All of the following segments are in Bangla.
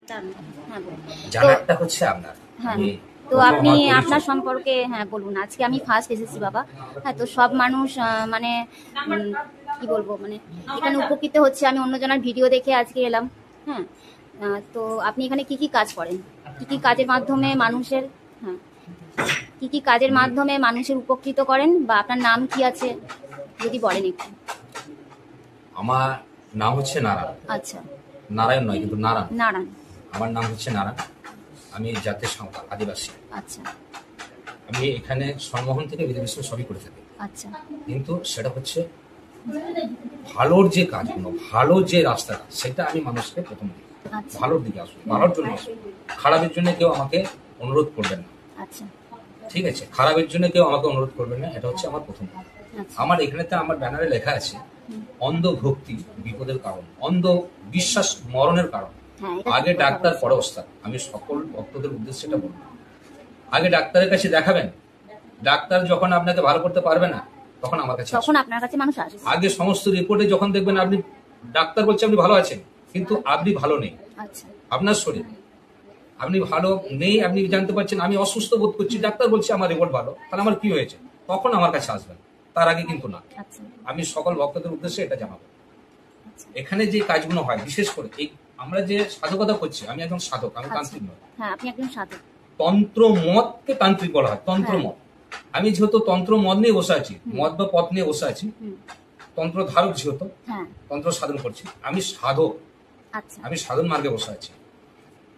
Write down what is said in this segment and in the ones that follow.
হ্যাঁ বলুন। জানারটা হচ্ছে আপনার হ্যাঁ যে তো প্রথম আপনি আমার পরিচয়। আপনার সম্পর্কে বলুন। আজকে আমি ফার্স্ট এসেছি বাবা। হ্যাঁ, তো সব মানুষ মানে কি বলবো, মানে এখানে উপকৃত হচ্ছে। আমি অন্যজনের ভিডিও দেখে আজকে এলাম। হ্যাঁ, তো আপনি এখানে কি কি কাজ করেন, কি কি কাজের মাধ্যমে মানুষের, হ্যাঁ, কি কি কাজের মাধ্যমে মানুষের উপকৃত করেন, বা আপনার নাম কি আছে যদি বলেন একটু। আমার নাম হচ্ছে নারায়ণ। আচ্ছা, নারায়ণ নয়, কিন্তু নারায়ণ। নারায়ণ। আমার নাম হচ্ছে নারায়ণ। আমি জাতীয় সাঁওতাল আদিবাসী। আচ্ছা আমি এখানে সম্মোহন থেকে বিদেশ সবই করে থাকি, আচ্ছা কিন্তু সেটা হচ্ছে ভালোর যে কাজগুলো, ভালো যে রাস্তাটা, সেটা আমি মানুষকে প্রথম দিই। আচ্ছা ভালোর দিকে আসুন, ভালোর জন্য আসুন। খারাপের জন্য কেউ আমাকে অনুরোধ করবেন না, আচ্ছা ঠিক আছে? খারাপের জন্য কেউ আমাকে অনুরোধ করবেন না, এটা হচ্ছে আমার প্রথম কথা। আচ্ছা। আমার এখানেতে আমার ব্যানারে লেখা আছে, অন্ধ ভক্তি বিপদের কারণ, অন্ধ বিশ্বাস মরণের কারণ। হ্যাঁ, এটা আগে ঠিক কথা ডাক্তার, বলছেন। পরে ওস্তাদ। আমি সকল ভক্তদের উদ্দেশ্যে এটা বলবো, আগে ডাক্তারের কাছে দেখাবেন। ডাক্তার যখন আপনাকে ভালো করতে পারবে না, তখন আমার কাছে তখন আসুন। আপনার কাছে মানুষ আসে। আগে সমস্ত রিপোর্টে যখন দেখবেন আপনি, ডাক্তার বলছে আপনি ভালো আছেন, কিন্তু আপনি ভালো নেই। আচ্ছা আপনার শরীর, আপনি ভালো নেই, আপনি জানতে পারছেন আমি অসুস্থ বোধ করছি, ডাক্তার বলছে আমার রিপোর্ট ভালো, তাহলে আমার কি হয়েছে, তখন আমার কাছে আসবেন। তার আগে কিন্তু না। আচ্ছা আমি সকল ভক্তদের উদ্দেশ্যে এটা জানাবো। আচ্ছা। এখানে যে কাজগুলো হয়, বিশেষ করে এই আমরা যে সাধকতা করছি, আমি একজন সাধক, আমি আচ্ছা। তান্ত্রিক নয়। হ্যাঁ, আপনি একজন সাধক। তন্ত্র মতকে তান্ত্রিক বলা হয়, তন্ত্র মত। আমি যেহেতু তন্ত্র মত নিয়ে বসে আছি, মত বা পথ নিয়ে বসে আছি, হুম, তন্ত্র ধারক যেহেতু, হ্যাঁ তন্ত্র সাধন করছি, আমি সাধক, আচ্ছা আমি সাধন মার্গে বসে আছি।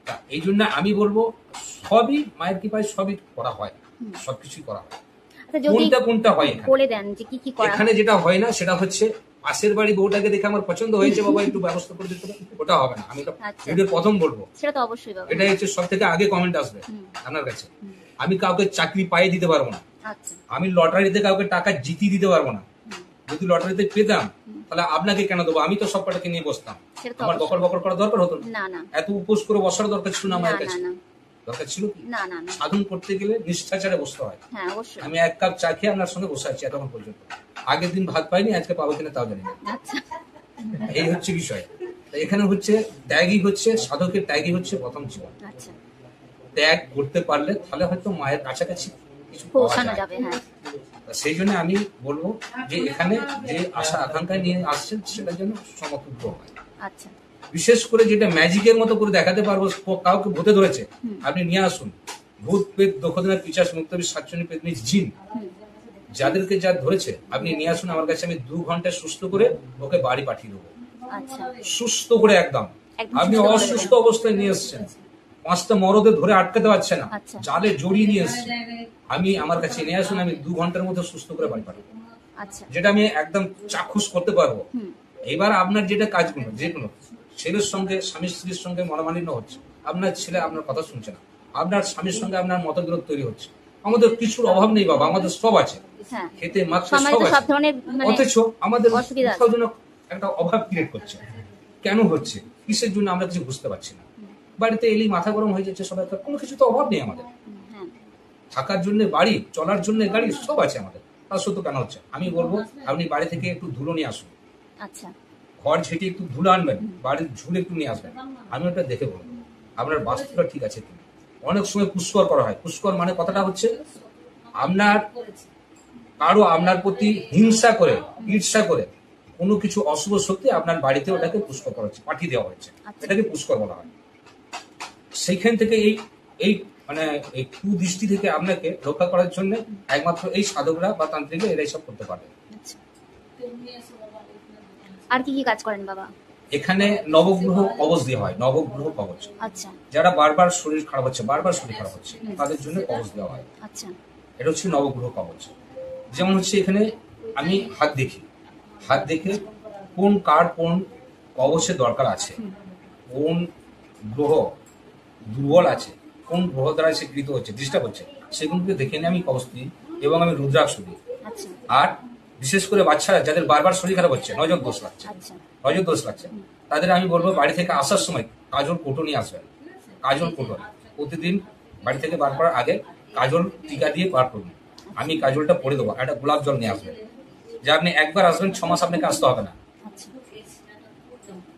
তা এই জন্য আমি বলবো, সবই মায়ের কৃপায় সবই করা হয়, সবকিছুই করা হয়। আচ্ছা, যদি কোনটা কোনটা হয় এখানে? বলে দেন যে কি কি করা এখানে যেটা হয় না, সেটা হচ্ছে পাশের বাড়ি বউটাকে দেখে আমার পছন্দ হয়েছে, বাবা একটু ব্যবস্থা করে দিতে হবে, ওটা হবে না। আমি এটা আচ্ছা। ভিডিওর প্রথম বলবো, সেটা তো অবশ্যই বাবা। এটা হচ্ছে সব থেকে আগে কমেন্ট আসবে আপনার কাছে। হুম, আমি কাউকে চাকরি পাইয়ে দিতে পারবো না, আচ্ছা আমি লটারিতে কাউকে টাকা জিতিয়ে দিতে পারবো না। হুম, যদি লটারিতে পেতাম, তাহলে আপনাকে কেন দেবো? আমি তো সব কটাকে নিয়ে বসতাম। সেটা তো আমার অবশ্যই। বকর বকর করা দরকার হতো না। না না এত উপোস করে বসার দরকার ছিল না না মায়ের না কাছে। না দরকার ছিল কি? না না না। সাধন করতে গেলে নিষ্ঠাচারে বসতে হয়। হ্যাঁ, অবশ্যই। আমি এক কাপ চা খেয়ে আপনার সঙ্গে বসে আছি এতক্ষণ পর্যন্ত। আগের দিন ভাত পাইনি, আজকে পাবো কিনা তাও জানি না। আচ্ছা এই হচ্ছে বিষয়। তা এখানে হচ্ছে ত্যাগই হচ্ছে সাধকের, ত্যাগই হচ্ছে প্রথম জীবন। আচ্ছা, ত্যাগ করতে পারলে তাহলে হয়তো মায়ের কাছাকাছি কিছু পাওয়া পৌঁছানো যায়। যাবে। হ্যাঁ তা সেই জন্য আমি বলবো যে এখানে যে আশা আকাঙ্ক্ষা নিয়ে আসছেন, সেটা যেন সমতুল্য হয়। আচ্ছা বিশেষ করে যেটা ম্যাজিকের মতো করে দেখাতে পারবো, কাউকে ভূতে ধরেছে, আপনি নিয়ে আসুন। ভূত পেট দখদিনা পিচাস মুক্তবি সাতচন্নি পেতনি জিন, যাদেরকে যা ধরেছে আপনি নিয়ে আসুন আমার কাছে। আমি 2 ঘন্টায় সুস্থ করে ওকে বাড়ি পাঠিয়ে দেবো, আচ্ছা সুস্থ করে একদম। একদম আপনি সুস্থ করে অসুস্থ দেবেন। অবস্থায় নিয়ে এসছেন, 5টা মরদে ধরে আটকাতে পারছে না, আচ্ছা। জালে জড়িয়ে নিয়ে এসছে, আমি আমার কাছে নিয়ে আসুন, আমি 2 ঘন্টার মধ্যে সুস্থ করে বাড়ি পাঠাবো, আচ্ছা যেটা আমি একদম চাক্ষুষ করতে পারবো। হুম, এবার আপনার যেটা কাজগুলো, যেগুলো ছেলের সঙ্গে স্বামী স্ত্রীর সঙ্গে মনোমালিন্য হচ্ছে, আপনার ছেলে আপনার কথা শুনছে না, আপনার স্বামীর সঙ্গে আপনার মতবিরোধ তৈরি হচ্ছে, আমাদের কিছুর অভাব নেই বাবা, আমাদের সব আছে, হ্যাঁ। খেতে মাখতে সমাজে সব তো সব আছে, ধরনের অথচ আমাদের অসুবিধা আছে। কোথাও যেন একটা অভাব ক্রিয়েট করছে। কেন হচ্ছে, কিসের জন্য আমরা কিছু বুঝতে পারছি না। বাড়িতে এলেই মাথা গরম হয়ে যাচ্ছে সবাই, কোনো কিছু তো অভাব নেই আমাদের। হ্যাঁ থাকার জন্য বাড়ি, চলার জন্য গাড়ি, সব আছে আমাদের, তা সত্য কেন হচ্ছে? আমি বলবো আপনি বাড়ি থেকে একটু ধুলো নিয়ে আসুন, আচ্ছা ঘর ঝেঁটে একটু ধুলো আনবেন, বাড়ির ঝুলে একটু নিয়ে আসবেন, আমি ওটা দেখে বলবো আপনার বাস্তুটা ঠিক আছে কিনা। অনেক সময় পুষ্কর করা হয়, পুষ্কর মানে কথাটা হচ্ছে আপনার কারো আপনার প্রতি হিংসা করে, ঈর্ষা করে কোনো কিছু অশুভ শক্তি আপনার বাড়িতে ওটাকে পুষ্কর করা হচ্ছে, পাঠিয়ে দেওয়া হয়েছে, এটাকে পুষ্কর বলা হয়। সেইখান থেকে এই এই মানে এই কুদৃষ্টি থেকে আপনাকে রক্ষা করার জন্য একমাত্র এই সাধকরা বা তান্ত্রিকরা এরাই সব করতে পারবে। আচ্ছা। আর কি কি কাজ করেন বাবা? এখানে নবগ্রহ কবচ দেওয়া হয়, নবগ্রহ কবচ। আচ্ছা যারা বারবার শরীর খারাপ হচ্ছে, বারবার শরীর খারাপ হচ্ছে, তাদের জন্য কবচ দেওয়া হয়। আচ্ছা এটা হচ্ছে নবগ্রহ কবচ। যেমন হচ্ছে এখানে আমি হাত দেখি, হাত দেখে কোন কার কোন কবচের দরকার আছে, কোন গ্রহ দুর্বল আছে, কোন গ্রহ দ্বারা সে কৃত হচ্ছে, ডিস্টার্ব হচ্ছে, সেগুলোকে দেখে নিয়ে আমি কবচ দিই এবং আমি রুদ্রাক্ষ দিই। আচ্ছা আর বিশেষ করে বাচ্চারা যাদের বারবার শরীর খারাপ হচ্ছে, নজর দোষ লাগছে, আচ্ছা নজর দোষ লাগছে, তাদের আমি বলবো বাড়ি থেকে আসার সময় কাজল কোটো নিয়ে আসবেন। কাজল কোটো প্রতিদিন বাড়ি থেকে বার করার আগে কাজল টিকা দিয়ে বার করবেন। আমি কাজলটা পরে দেবো, একটা গোলাপ জল নিয়ে আসবেন, যে আপনি একবার আসবেন, 6 মাস আপনাকে আসতে হবে না। আচ্ছা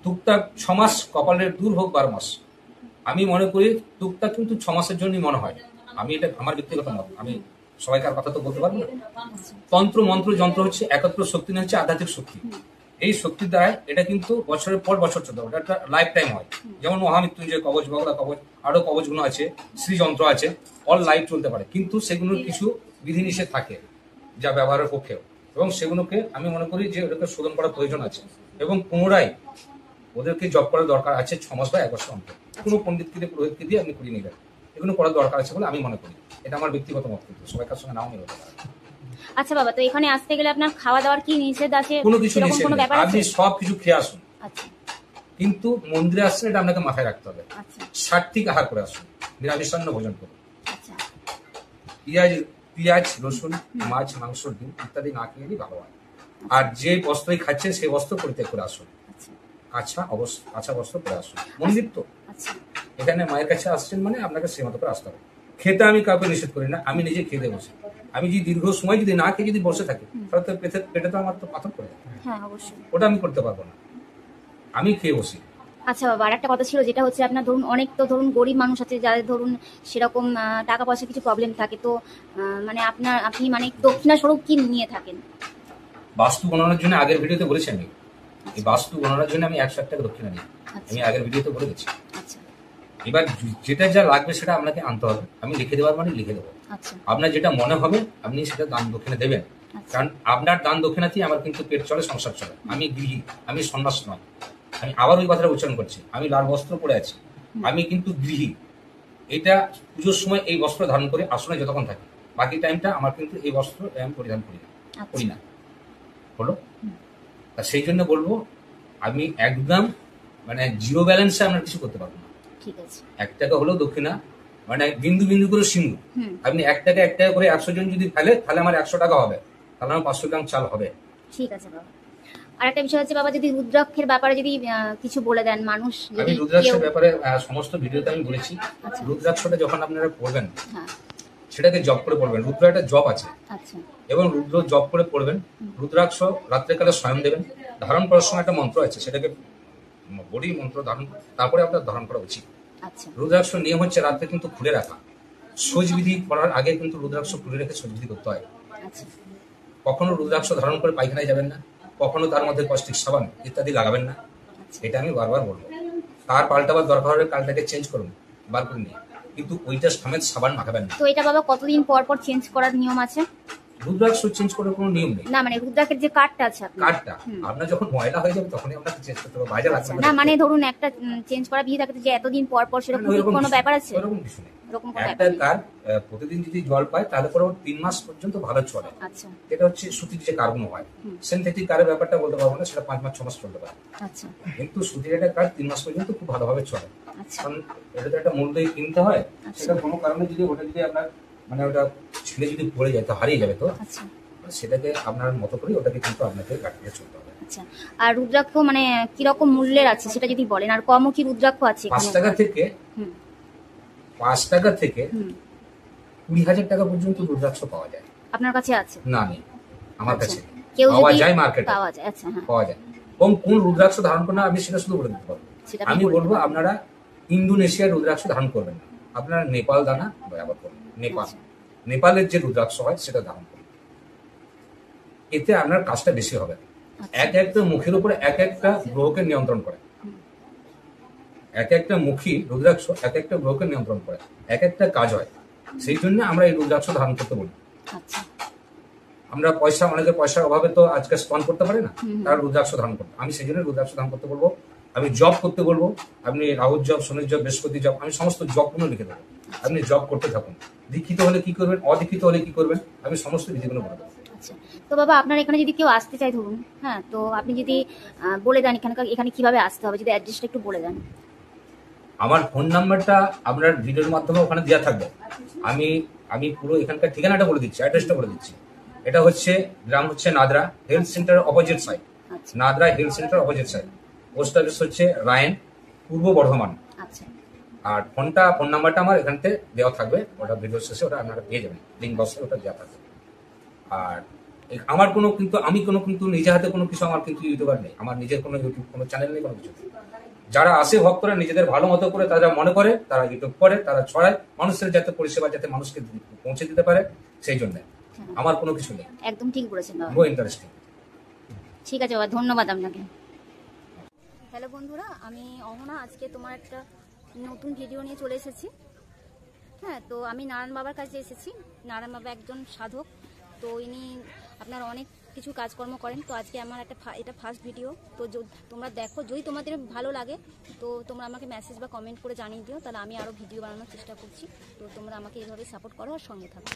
টুকটাক 6 মাস, কপালের দূর হোক 12 মাস, আমি মনে করি টুকটাক কিন্তু 6 মাসের জন্যই মনে হয়। আমি এটা আমার ব্যক্তিগত মত, আমি সবাইকার কথা তো বলতে পারবো না। তন্ত্র মন্ত্র যন্ত্র হচ্ছে একত্র শক্তি, না হচ্ছে আধ্যাত্মিক শক্তি। এই শক্তির দ্বারা এটা কিন্তু বছরের পর বছর চলতে হবে, একটা লাইফ টাইম হয়। যেমন মহামৃত্যুঞ্জয় কবচ, বগলা কবচ, আরো কবচগুলো আছে, শ্রীযন্ত্র আছে, অল লাইফ চলতে পারে, কিন্তু সেগুলোর কিছু বিধিনিষেধ থাকে যা ব্যবহারের পক্ষেও, এবং সেগুলোকে আমি মনে করি যে ওটাকে শোধন করার প্রয়োজন আছে, এবং পুনরায় ওদেরকে জব করার দরকার আছে 6 মাস বা 1 বছর অন্তর। কোনো পণ্ডিতকে দিয়ে, পুরোহিতকে দিয়ে আপনি করিয়ে নেবেন, এগুলো করার দরকার আছে বলে আমি মনে করি। এটা আমার ব্যক্তিগত মত, কিন্তু সবাইকার সঙ্গে নাও মিলতে পারে। আচ্ছা বাবা, তো এখানে আসতে গেলে আপনার খাওয়া দাওয়ার কি নিষেধ আছে? কোনো কিছু সেরকম নিষেধ কোনো নেই, ব্যাপার আছে? আপনি সব কিছু খেয়ে আসুন, আচ্ছা কিন্তু মন্দিরে আসছেন এটা আপনাকে মাথায় রাখতে হবে। আচ্ছা সাত্বিক আহার করে আসুন, নিরামিষান্ন ভোজন করুন। আচ্ছা পেঁয়াজ রসুন, মাছ, মাংস, ডিম ইত্যাদি না খেলেই ভালো হয়। আর যে বস্ত্রই খাচ্ছেন সেই বস্ত্র পরিত্যাগ করে আসুন, আচ্ছা কাঁচা বস্ত্র পরে আসুন। মন্দির তো, আচ্ছা এখানে মায়ের কাছে আসছেন মানে আপনাকে সেই মতো করে আসতে হবে। খেতে আমি কাউকে নিষেধ করি না, আমি নিজে খেতে বসি। আমি যদি দীর্ঘ সময় যদি না খেয়ে যদি বসে থাকি, তাহলে তো পেটে তো আমার তো পাথর পড়ে যাবে। হ্যাঁ অবশ্যই। ওটা আমি করতে পারবো না, আমি খেয়ে বসি। আচ্ছা বাবা, আর একটা কথা ছিল, যেটা হচ্ছে আপনার ধরুন অনেক তো ধরুন গরিব মানুষ আছে যাদের ধরুন সেরকম টাকা পয়সা কিছু প্রবলেম থাকে, তো মানে আপনি মানে দক্ষিণা স্বরূপ কি নিয়ে থাকেন? বাস্তু গণনার জন্য আগের ভিডিওতে বলেছি আমি, এই বাস্তু গণনার জন্য আমি 100 টাকা দক্ষিণা নিই, আমি আগের ভিডিওতে বলে দিচ্ছি। আচ্ছা এবার যেটা যা লাগবে সেটা আপনাকে আনতে হবে, আমি লিখে দেওয়ার মানে লিখে দেবো। আচ্ছা আপনার যেটা মনে হবে আপনি সেটা দান দক্ষিণা দেবেন, আচ্ছা কারণ আপনার দান দক্ষিণাতেই আমার কিন্তু পেট চলে, সংসার চলে। আমি গৃহী, আমি সন্ন্যাস নয়। আমি আবার ওই কথাটা উচ্চারণ করছি, আমি লাল বস্ত্র পরে আছি, আমি কিন্তু গৃহী। এটা পুজোর সময় এই বস্ত্র ধারণ করে আসনে যতক্ষণ থাকি, বাকি টাইমটা আমার কিন্তু এই বস্ত্র আমি পরিধান করি না। হলো, তা সেই জন্য বলবো আমি একদম মানে জিরো ব্যালেন্সে আমরা কিছু করতে পারবো না। ঠিক আছে। 1 টাকা হলেও দক্ষিণা, মানে বিন্দু বিন্দু করে সিন্ধু। আপনি 1 টাকা 1 টাকা করে 100 জন যদি ফেলে, তাহলে আমার 100 টাকা হবে, তাহলে আমার 500 গ্রাম চাল হবে। ঠিক আছে বাবা। আর একটা বিষয় হচ্ছে বাবা, যদি রুদ্রাক্ষের ব্যাপারে যদি কিছু বলে দেন, মানুষ আমি যদি রুদ্রাক্ষের ব্যাপারে সমস্ত ভিডিওতে আমি বলেছি। আচ্ছা। রুদ্রাক্ষটা যখন আপনারা পড়বেন, হ্যাঁ সেটাকে জপ করে পড়বেন। রুদ্র একটা জপ আছে, আচ্ছা এবং রুদ্র জপ করে পড়বেন। রুদ্রাক্ষ রাত্রেকালে স্বয়ং দেবেন, ধারণ করার সময় একটা মন্ত্র আছে, সেটাকে বডি মন্ত্র ধারণ, তারপরে আপনার ধারণ করা উচিত। আচ্ছা রুদ্রাক্ষ নিয়ম হচ্ছে রাত্রে কিন্তু খুলে রাখা, সোজবিধি করার আগে কিন্তু রুদ্রাক্ষ খুলে রেখে সোজবিধি করতে হয়। আচ্ছা কখনো রুদ্রাক্ষ ধারণ করে পায়খানায় যাবেন না, কখনো তার মধ্যে কস্টিক সাবান ইত্যাদি লাগাবেন না, এটা আমি বারবার বলবো। তার পাল্টাবার দরকার হলে কালটাকে চেঞ্জ করুন, বার করে নিয়ে, কিন্তু ওইটা সমেত সাবান মাখাবেন না। তো এটা বাবা কতদিন পর পর চেঞ্জ করার নিয়ম আছে? রুদ্রাক্ষ চেঞ্জ করার কোনো নিয়ম নেই। না মানে রুদ্রাক্ষের যে কার্ডটা আছে আপনার, কার্ডটা আপনার যখন ময়লা হয়ে যাবে তখনই আপনাকে চেঞ্জ করতে হবে, বাইরে রাখবেন না মানে ধরুন একটা চেঞ্জ করা বিধি থাকে যে এতদিন পর পর, সেরকম কি কোনো ব্যাপার আছে? এরকম কিছু নেই। এরকম কোনো একটা ব্যাপার নেই। কার্ড প্রতিদিন যদি জল পায় তাহলে পরে 3 মাস পর্যন্ত ভালো চলে। আচ্ছা এটা হচ্ছে সুতির যে কার্ডগুলো হয়, সিনথেটিক কার্ডের ব্যাপারটা বলতে পারবো না, সেটা 5 মাস 6 মাস চলতে পারে। আচ্ছা কিন্তু সুতির একটা কার্ড 3 মাস পর্যন্ত খুব ভালোভাবে চলে, আচ্ছা কারণ এটা তো একটা মূল্যই কিনতে হয়। সেটা কোনো কারণে যদি ওটা যদি আপনার মানে ওটা ছেলে যদি পড়ে যায় তো হারিয়ে যাবে, তো আচ্ছা সেটাকে আপনার মতো করে ওটাকে কিন্তু আপনাকে কাটিয়ে চলতে হবে। আচ্ছা। আর রুদ্রাক্ষ মানে কিরকম মূল্যের আছে সেটা যদি বলেন, আর কমও কি রুদ্রাক্ষ আছে? 5 টাকা থেকে হুম 5 টাকা থেকে হুম 20,000 টাকা পর্যন্ত রুদ্রাক্ষ পাওয়া যায়। আপনার কাছে আছে? না নেই আমার আচ্ছা। কাছে, কেউ পাওয়া যদি যায় মার্কেটে, পাওয়া যায়, আচ্ছা হ্যাঁ পাওয়া যায়। এবং কোন রুদ্রাক্ষ ধারণ করবেন আমি সেটা শুধু বলে দিতে পারবো। সেটা আমি বলতে বলবো পারবেন। আপনারা ইন্দোনেশিয়ার রুদ্রাক্ষ ধারণ করবেন না, আপনারা নেপাল দানা ব্যবহার করবেন। আচ্ছা। নেপালের যে রুদ্রাক্ষ হয় সেটা ধারণ করবেন, এতে আপনার কাজটা বেশি হবে। এক একটা মুখের উপরে এক একটা গ্রহকে নিয়ন্ত্রণ করে, এক একটা মুখী রুদ্রাক্ষ এক একটা গ্রহকে নিয়ন্ত্রণ করে, এক একটা কাজ হয়। সেই জন্য আমরা এই রুদ্রাক্ষ ধারণ করতে বলি। আচ্ছা আমরা অনেকের পয়সার অভাবে তো আজকে স্পন করতে পারি না, তার রুদ্রাক্ষ ধারণ করতে, আমি সেই জন্য রুদ্রাক্ষ ধারণ করতে বলবো। আমি জব করতে বলবো, আপনি রাহুর জব, শনির জব, বৃহস্পতি জব, আমি সমস্ত জবগুলো লিখে দেবো, আপনি জব করতে থাকুন। দীক্ষিত হলে কি করবেন, অদীক্ষিত হলে কি করবেন, আমি সমস্ত বিধিগুলো বলে দেবো। আচ্ছা। তো বাবা আপনার এখানে যদি কেউ আসতে চায় ধরুন, হ্যাঁ, তো আপনি যদি বলে দেন এখানে কিভাবে আসতে হবে, যদি অ্যাড্রেসটা একটু বলে দেন। আমার ফোন নাম্বারটা আপনার ভিডিওর মাধ্যমে ওখানে দেওয়া থাকবে। আমি পুরো এখানকার ঠিকানাটা বলে দিচ্ছি, অ্যাড্রেসটা বলে দিচ্ছি। এটা হচ্ছে গ্রাম হচ্ছে Nadra, health centre opposite side, আচ্ছা Nadra health centre opposite side. Post office হচ্ছে রায়ন, পূর্ব বর্ধমান। আচ্ছা আর ফোন নাম্বারটা আমার এখানতে দেওয়া থাকবে, ওটা ভিডিও শেষে ওটা আপনারা পেয়ে যাবেন, লিঙ্ক বক্সে ওটা দেওয়া থাকবে। আর আমার আমি কিন্তু নিজে হাতে কোনো কিছু, আমার কিন্তু ইউটিউবার নেই, আমার নিজের কোনো ইউটিউব কোনো চ্যানেল নেই, কোনো কিছু নেই। যারা আসে ভক্তরা নিজেদের ভালো মতো করে তারা মনে করে, তারা ইউটিউব করে, তারা ছড়ায়, মানুষের যাতে পরিষেবা যাতে মানুষকে পৌঁছে দিতে পারে, সেই জন্য আমার কোনো কিছু নেই। একদম ঠিক বলেছেন বাবা। No interesting. ঠিক আছে বাবা, ধন্যবাদ আপনাকে। হ্যালো বন্ধুরা, আমি অহনা আজকে তোমার একটা নতুন ভিডিও নিয়ে চলে এসেছি। হ্যাঁ, তো আমি নারায়ণ বাবার কাছে এসেছি। নারায়ণ বাবা একজন সাধক, তো ইনি আপনার অনেক কিছু কাজকর্ম করেন। তো আজকে আমার এটা ফার্স্ট ভিডিও। তো তোমরা দেখো, যদি তোমাদের ভালো লাগে তো তোমরা আমাকে মেসেজ বা কমেন্ট করে জানিয়ে দিও, তাহলে আমি আরও ভিডিও বানানোর চেষ্টা করছি। তো তোমরা আমাকে এইভাবে সাপোর্ট করো আর সঙ্গে থাকো।